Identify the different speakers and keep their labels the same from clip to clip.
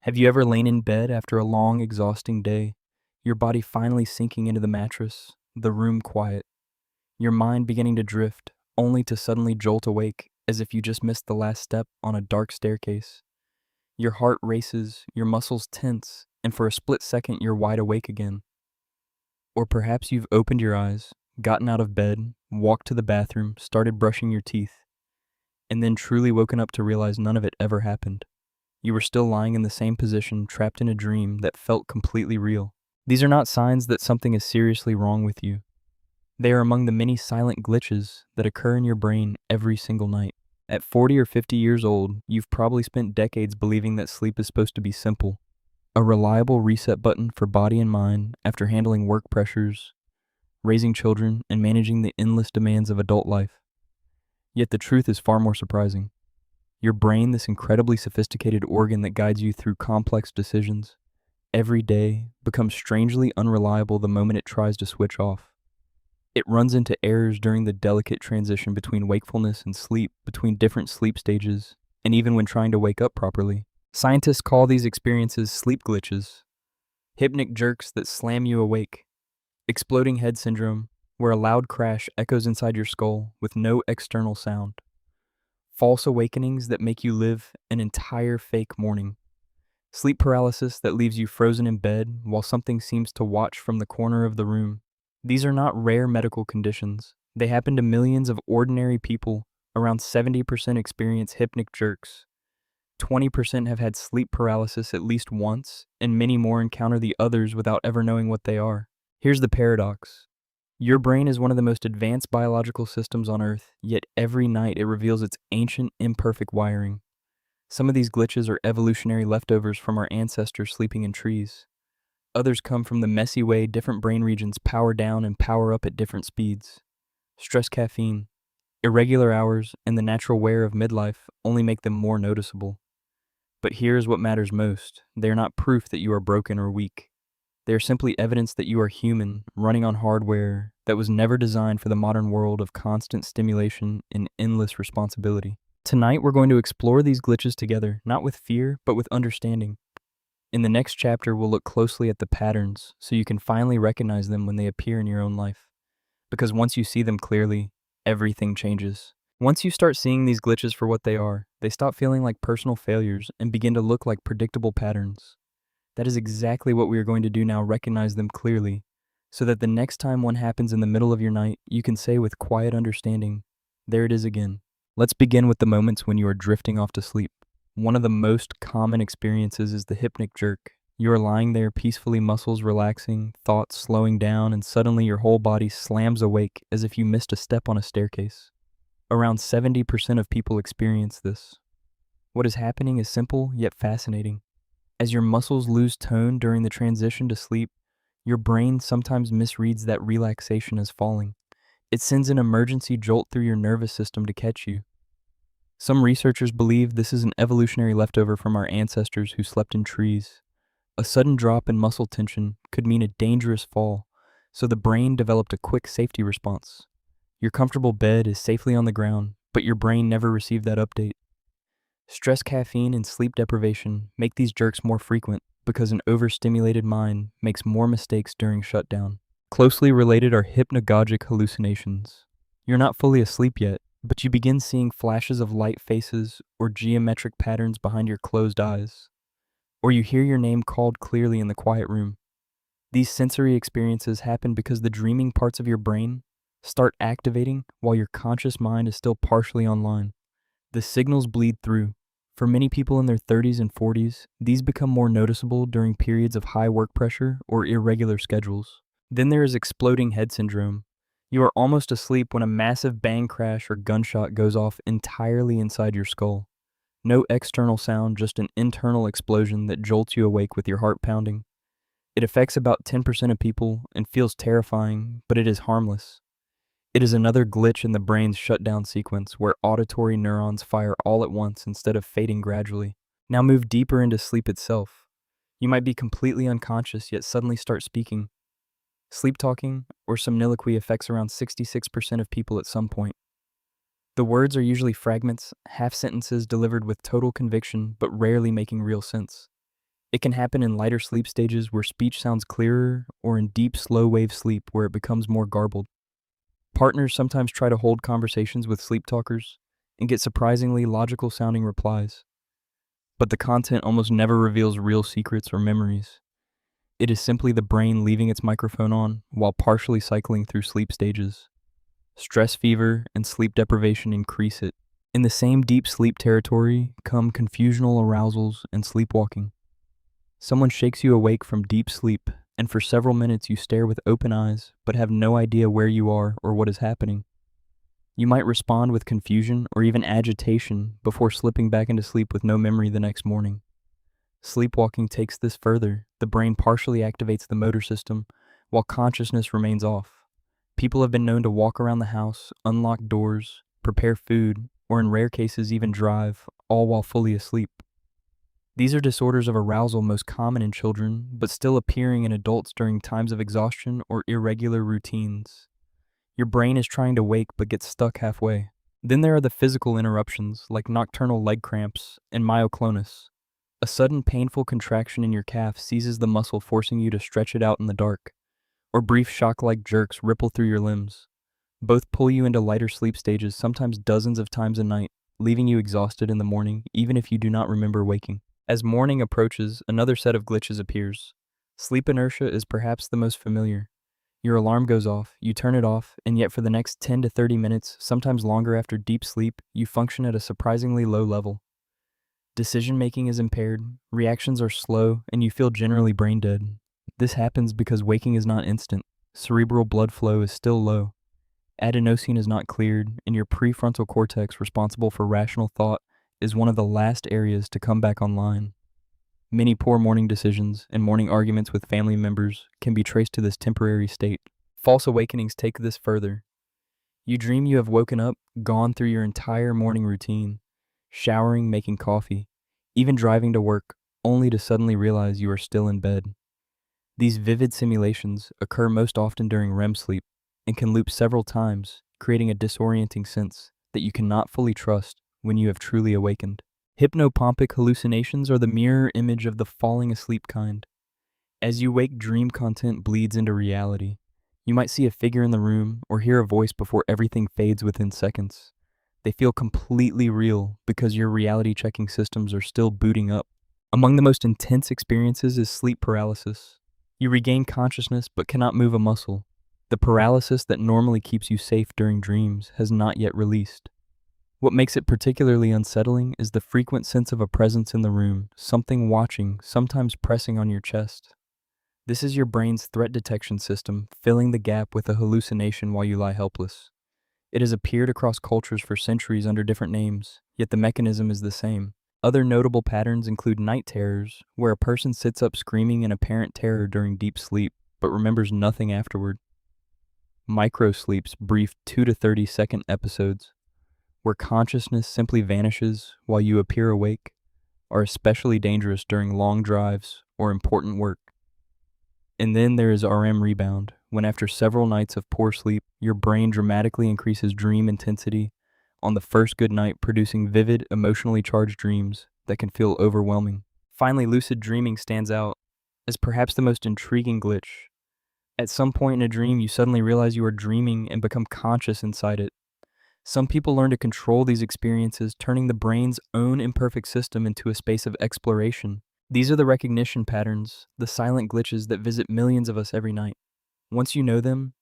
Speaker 1: Have you ever lain in bed after a long, exhausting day, your body finally sinking into the mattress, the room quiet, your mind beginning to drift, only to suddenly jolt awake as if you just missed the last step on a dark staircase? Your heart races, your muscles tense, and for a split second you're wide awake again. Or perhaps you've opened your eyes, gotten out of bed, walked to the bathroom, started brushing your teeth, and then truly woken up to realize none of it ever happened. You were still lying in the same position, trapped in a dream that felt completely real. These are not signs that something is seriously wrong with you. They are among the many silent glitches that occur in your brain every single night. At 40 or 50 years old, you've probably spent decades believing that sleep is supposed to be simple, a reliable reset button for body and mind after handling work pressures, raising children, and managing the endless demands of adult life. Yet the truth is far more surprising. Your brain, this incredibly sophisticated organ that guides you through complex decisions, every day becomes strangely unreliable the moment it tries to switch off. It runs into errors during the delicate transition between wakefulness and sleep, between different sleep stages, and even when trying to wake up properly. Scientists call these experiences sleep glitches, hypnic jerks that slam you awake, exploding head syndrome, where a loud crash echoes inside your skull with no external sound, false awakenings that make you live an entire fake morning, sleep paralysis that leaves you frozen in bed while something seems to watch from the corner of the room. These are not rare medical conditions. They happen to millions of ordinary people. Around 70% experience hypnic jerks. 20% have had sleep paralysis at least once, and many more encounter the others without ever knowing what they are. Here's the paradox. Your brain is one of the most advanced biological systems on Earth, yet every night it reveals its ancient, imperfect wiring. Some of these glitches are evolutionary leftovers from our ancestors sleeping in trees. Others come from the messy way different brain regions power down and power up at different speeds. Stress caffeine, irregular hours, and the natural wear of midlife only make them more noticeable. But here's what matters most. They are not proof that you are broken or weak. They are simply evidence that you are human, running on hardware that was never designed for the modern world of constant stimulation and endless responsibility. Tonight, we're going to explore these glitches together, not with fear, but with understanding. In the next chapter, we'll look closely at the patterns so you can finally recognize them when they appear in your own life. Because once you see them clearly, everything changes. Once you start seeing these glitches for what they are, they stop feeling like personal failures and begin to look like predictable patterns. That is exactly what we are going to do now, recognize them clearly, so that the next time one happens in the middle of your night, you can say with quiet understanding, there it is again. Let's begin with the moments when you are drifting off to sleep. One of the most common experiences is the hypnic jerk. You are lying there peacefully, muscles relaxing, thoughts slowing down, and suddenly your whole body slams awake as if you missed a step on a staircase. Around 70% of people experience this. What is happening is simple yet fascinating. As your muscles lose tone during the transition to sleep, your brain sometimes misreads that relaxation as falling. It sends an emergency jolt through your nervous system to catch you. Some researchers believe this is an evolutionary leftover from our ancestors who slept in trees. A sudden drop in muscle tension could mean a dangerous fall, so the brain developed a quick safety response. Your comfortable bed is safely on the ground, but your brain never received that update. Stress, caffeine, and sleep deprivation make these jerks more frequent because an overstimulated mind makes more mistakes during shutdown. Closely related are hypnagogic hallucinations. You're not fully asleep yet, but you begin seeing flashes of light faces or geometric patterns behind your closed eyes. Or you hear your name called clearly in the quiet room. These sensory experiences happen because the dreaming parts of your brain start activating while your conscious mind is still partially online. The signals bleed through. For many people in their 30s and 40s, these become more noticeable during periods of high work pressure or irregular schedules. Then there is exploding head syndrome. You are almost asleep when a massive bang crash or gunshot goes off entirely inside your skull. No external sound, just an internal explosion that jolts you awake with your heart pounding. It affects about 10% of people and feels terrifying, but it is harmless. It is another glitch in the brain's shutdown sequence where auditory neurons fire all at once instead of fading gradually. Now move deeper into sleep itself. You might be completely unconscious yet suddenly start speaking. Sleep talking or somniloquy affects around 66% of people at some point. The words are usually fragments, half sentences delivered with total conviction but rarely making real sense. It can happen in lighter sleep stages where speech sounds clearer, or in deep, slow wave sleep where it becomes more garbled. Partners sometimes try to hold conversations with sleep talkers and get surprisingly logical sounding replies, but the content almost never reveals real secrets or memories. It is simply the brain leaving its microphone on while partially cycling through sleep stages. Stress fever and sleep deprivation increase it. In the same deep sleep territory come confusional arousals and sleepwalking. Someone shakes you awake from deep sleep, and for several minutes you stare with open eyes but have no idea where you are or what is happening. You might respond with confusion or even agitation before slipping back into sleep with no memory the next morning. Sleepwalking takes this further. The brain partially activates the motor system while consciousness remains off. People have been known to walk around the house, unlock doors, prepare food, or in rare cases even drive, all while fully asleep. These are disorders of arousal most common in children, but still appearing in adults during times of exhaustion or irregular routines. Your brain is trying to wake but gets stuck halfway. Then there are the physical interruptions, like nocturnal leg cramps and myoclonus. A sudden painful contraction in your calf seizes the muscle, forcing you to stretch it out in the dark, or brief shock-like jerks ripple through your limbs. Both pull you into lighter sleep stages, sometimes dozens of times a night, leaving you exhausted in the morning, even if you do not remember waking. As morning approaches, another set of glitches appears. Sleep inertia is perhaps the most familiar. Your alarm goes off, you turn it off, and yet for the next 10 to 30 minutes, sometimes longer after deep sleep, you function at a surprisingly low level. Decision-making is impaired, reactions are slow, and you feel generally brain dead. This happens because waking is not instant. Cerebral blood flow is still low. Adenosine is not cleared, and your prefrontal cortex, responsible for rational thought, is one of the last areas to come back online. Many poor morning decisions and morning arguments with family members can be traced to this temporary state. False awakenings take this further. You dream you have woken up, gone through your entire morning routine, showering, making coffee, even driving to work, only to suddenly realize you are still in bed. These vivid simulations occur most often during REM sleep and can loop several times, creating a disorienting sense that you cannot fully trust when you have truly awakened. Hypnopompic hallucinations are the mirror image of the falling asleep kind. As you wake, dream content bleeds into reality. You might see a figure in the room or hear a voice before everything fades within seconds. They feel completely real because your reality-checking systems are still booting up. Among the most intense experiences is sleep paralysis. You regain consciousness but cannot move a muscle. The paralysis that normally keeps you safe during dreams has not yet released. What makes it particularly unsettling is the frequent sense of a presence in the room, something watching, sometimes pressing on your chest. This is your brain's threat detection system, filling the gap with a hallucination while you lie helpless. It has appeared across cultures for centuries under different names, yet the mechanism is the same. Other notable patterns include night terrors, where a person sits up screaming in apparent terror during deep sleep, but remembers nothing afterward. Microsleeps, brief 2 to 30-second episodes, where consciousness simply vanishes while you appear awake, are especially dangerous during long drives or important work. And then there is REM rebound, when after several nights of poor sleep, your brain dramatically increases dream intensity on the first good night, producing vivid, emotionally charged dreams that can feel overwhelming. Finally, lucid dreaming stands out as perhaps the most intriguing glitch. At some point in a dream, you suddenly realize you are dreaming and become conscious inside it. Some people learn to control these experiences, turning the brain's own imperfect system into a space of exploration. These are the recognition patterns, the silent glitches that visit millions of us every night. Once you know them,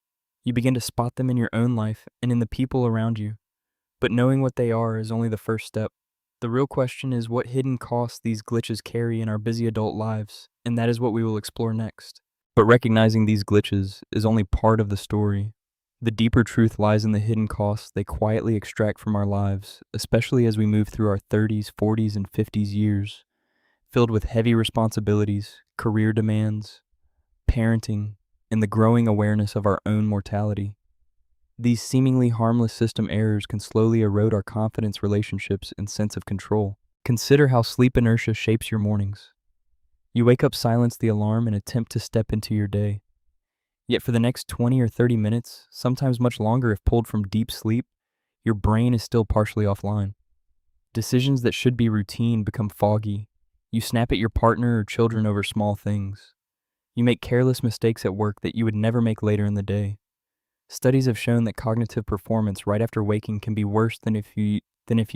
Speaker 1: you begin to spot them in your own life and in the people around you. But knowing what they are is only the first step. The real question is what hidden costs these glitches carry in our busy adult lives, and that is what we will explore next. But recognizing these glitches is only part of the story. The deeper truth lies in the hidden costs they quietly extract from our lives, especially as we move through our 30s, 40s, and 50s years, filled with heavy responsibilities, career demands, parenting, and the growing awareness of our own mortality. These seemingly harmless system errors can slowly erode our confidence, relationships, and sense of control. Consider how sleep inertia shapes your mornings. You wake up, silence the alarm, and attempt to step into your day. Yet for the next 20 or 30 minutes, sometimes much longer if pulled from deep sleep, your brain is still partially offline. Decisions that should be routine become foggy. You snap at your partner or children over small things. You make careless mistakes at work that you would never make later in the day. Studies have shown that cognitive performance right after waking can be worse than if you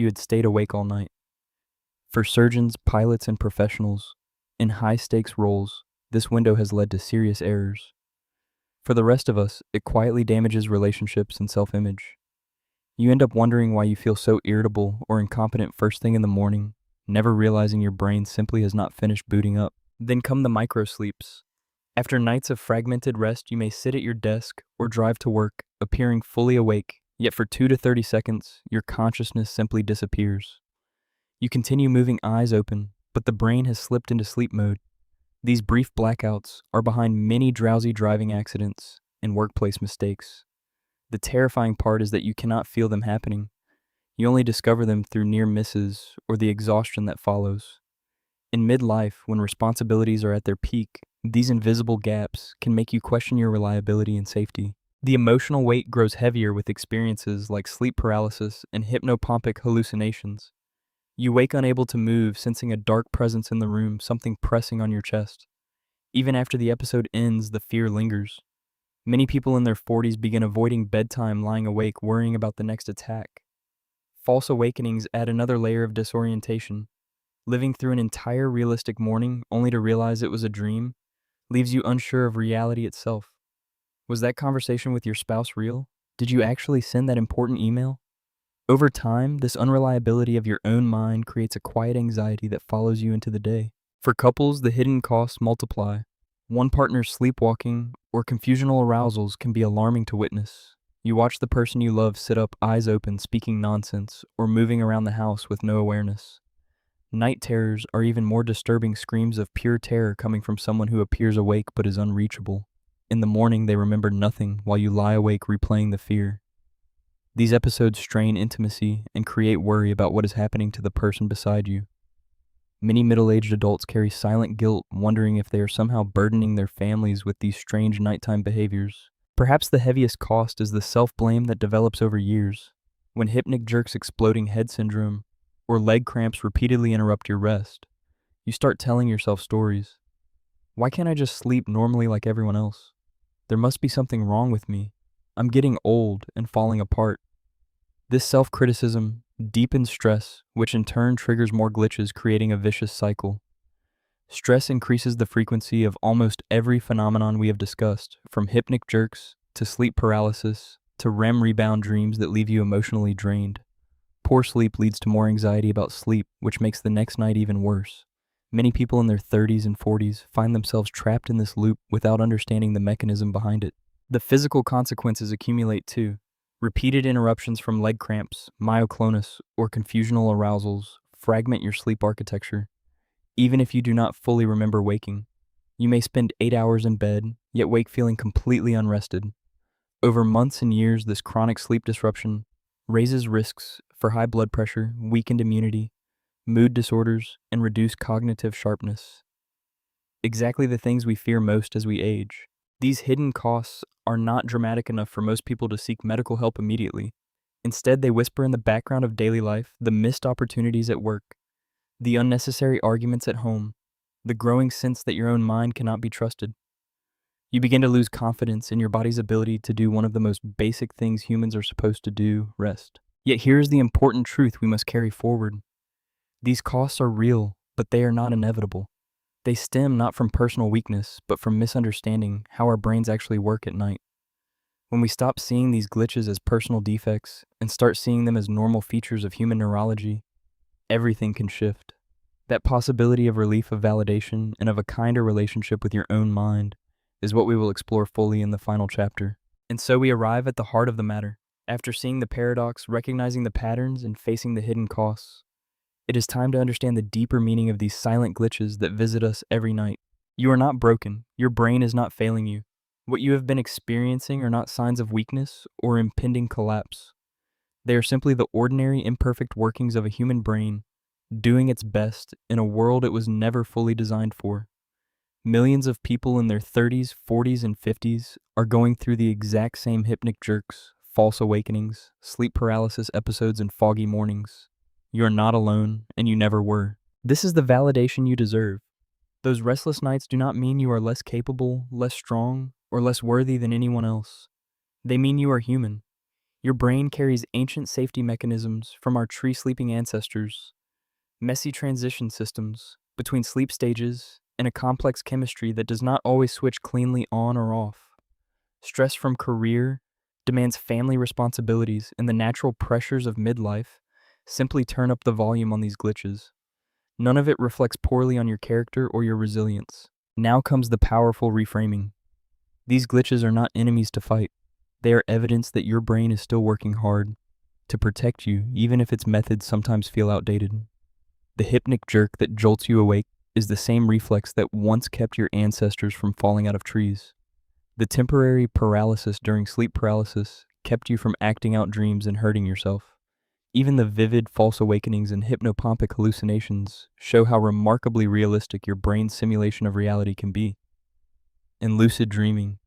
Speaker 1: had stayed awake all night. For surgeons, pilots, and professionals in high-stakes roles, this window has led to serious errors. For the rest of us, it quietly damages relationships and self-image. You end up wondering why you feel so irritable or incompetent first thing in the morning, never realizing your brain simply has not finished booting up. Then come the microsleeps. After nights of fragmented rest, you may sit at your desk or drive to work, appearing fully awake, yet for 2 to 30 seconds, your consciousness simply disappears. You continue moving eyes open, but the brain has slipped into sleep mode. These brief blackouts are behind many drowsy driving accidents and workplace mistakes. The terrifying part is that you cannot feel them happening. You only discover them through near misses or the exhaustion that follows. In midlife, when responsibilities are at their peak, these invisible gaps can make you question your reliability and safety. The emotional weight grows heavier with experiences like sleep paralysis and hypnopompic hallucinations. You wake unable to move, sensing a dark presence in the room, something pressing on your chest. Even after the episode ends, the fear lingers. Many people in their 40s begin avoiding bedtime, lying awake, worrying about the next attack. False awakenings add another layer of disorientation. Living through an entire realistic morning only to realize it was a dream leaves you unsure of reality itself. Was that conversation with your spouse real? Did you actually send that important email? Over time, this unreliability of your own mind creates a quiet anxiety that follows you into the day. For couples, the hidden costs multiply. One partner's sleepwalking or confusional arousals can be alarming to witness. You watch the person you love sit up, eyes open, speaking nonsense, or moving around the house with no awareness. Night terrors are even more disturbing, screams of pure terror coming from someone who appears awake but is unreachable. In the morning, they remember nothing while you lie awake replaying the fear. These episodes strain intimacy and create worry about what is happening to the person beside you. Many middle-aged adults carry silent guilt, wondering if they are somehow burdening their families with these strange nighttime behaviors. Perhaps the heaviest cost is the self-blame that develops over years. When Hypnic Jerk's exploding head syndrome or leg cramps repeatedly interrupt your rest, you start telling yourself stories. Why can't I just sleep normally like everyone else? There must be something wrong with me. I'm getting old and falling apart. This self-criticism deepens stress, which in turn triggers more glitches, creating a vicious cycle. Stress increases the frequency of almost every phenomenon we have discussed, from hypnic jerks to sleep paralysis to REM rebound dreams that leave you emotionally drained. Poor sleep leads to more anxiety about sleep, which makes the next night even worse. Many people in their 30s and 40s find themselves trapped in this loop without understanding the mechanism behind it. The physical consequences accumulate too. Repeated interruptions from leg cramps, myoclonus, or confusional arousals fragment your sleep architecture. Even if you do not fully remember waking, you may spend 8 hours in bed, yet wake feeling completely unrested. Over months and years, this chronic sleep disruption raises risks for high blood pressure, weakened immunity, mood disorders, and reduced cognitive sharpness. Exactly the things we fear most as we age. These hidden costs are not dramatic enough for most people to seek medical help immediately. Instead, they whisper in the background of daily life, the missed opportunities at work, the unnecessary arguments at home, the growing sense that your own mind cannot be trusted. You begin to lose confidence in your body's ability to do one of the most basic things humans are supposed to do, rest. Yet here's the important truth we must carry forward. These costs are real, but they are not inevitable. They stem not from personal weakness, but from misunderstanding how our brains actually work at night. When we stop seeing these glitches as personal defects and start seeing them as normal features of human neurology, everything can shift. That possibility of relief, of validation, and of a kinder relationship with your own mind is what we will explore fully in the final chapter. And so we arrive at the heart of the matter. After seeing the paradox, recognizing the patterns, and facing the hidden costs, it is time to understand the deeper meaning of these silent glitches that visit us every night. You are not broken. Your brain is not failing you. What you have been experiencing are not signs of weakness or impending collapse. They are simply the ordinary, imperfect workings of a human brain doing its best in a world it was never fully designed for. Millions of people in their 30s, 40s, and 50s are going through the exact same hypnic jerks, false awakenings, sleep paralysis episodes, and foggy mornings. You are not alone, and you never were. This is the validation you deserve. Those restless nights do not mean you are less capable, less strong, or less worthy than anyone else. They mean you are human. Your brain carries ancient safety mechanisms from our tree sleeping ancestors, messy transition systems between sleep stages, and a complex chemistry that does not always switch cleanly on or off. Stress from career, demands family responsibilities, and the natural pressures of midlife simply turn up the volume on these glitches. None of it reflects poorly on your character or your resilience. Now comes the powerful reframing. These glitches are not enemies to fight. They are evidence that your brain is still working hard to protect you, even if its methods sometimes feel outdated. The hypnic jerk that jolts you awake is the same reflex that once kept your ancestors from falling out of trees. The temporary paralysis during sleep paralysis kept you from acting out dreams and hurting yourself. Even the vivid false awakenings and hypnopompic hallucinations show how remarkably realistic your brain's simulation of reality can be. In lucid dreaming,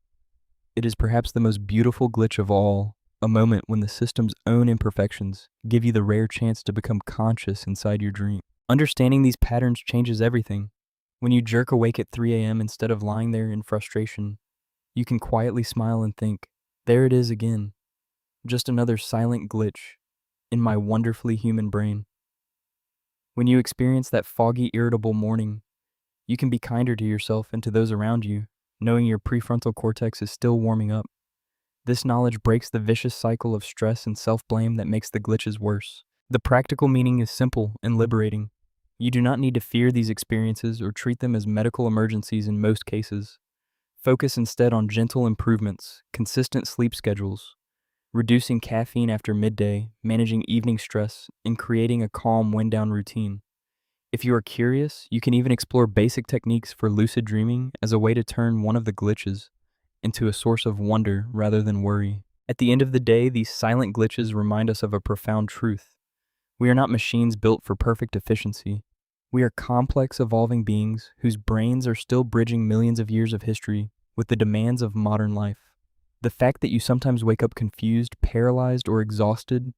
Speaker 1: it is perhaps the most beautiful glitch of all, a moment when the system's own imperfections give you the rare chance to become conscious inside your dream. Understanding these patterns changes everything. When you jerk awake at 3 a.m. instead of lying there in frustration, you can quietly smile and think, there it is again, just another silent glitch in my wonderfully human brain. When you experience that foggy, irritable morning, you can be kinder to yourself and to those around you, knowing your prefrontal cortex is still warming up. This knowledge breaks the vicious cycle of stress and self-blame that makes the glitches worse. The practical meaning is simple and liberating. You do not need to fear these experiences or treat them as medical emergencies in most cases. Focus instead on gentle improvements, consistent sleep schedules, reducing caffeine after midday, managing evening stress, and creating a calm wind-down routine. If you are curious, you can even explore basic techniques for lucid dreaming as a way to turn one of the glitches into a source of wonder rather than worry. At the end of the day, these silent glitches remind us of a profound truth. We are not machines built for perfect efficiency. We are complex, evolving beings whose brains are still bridging millions of years of history with the demands of modern life. The fact that you sometimes wake up confused, paralyzed, or exhausted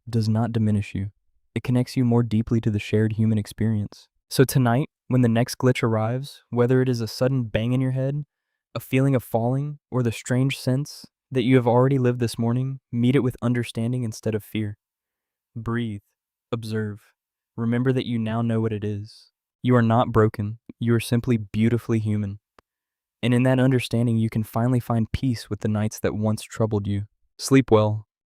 Speaker 1: does not diminish you. It connects you more deeply to the shared human experience. So tonight, when the next glitch arrives, whether it is a sudden bang in your head, a feeling of falling, or the strange sense that you have already lived this morning, meet it with understanding instead of fear. Breathe. Observe. Remember that you now know what it is. You are not broken. You are simply beautifully human. And in that understanding, you can finally find peace with the nights that once troubled you. Sleep well,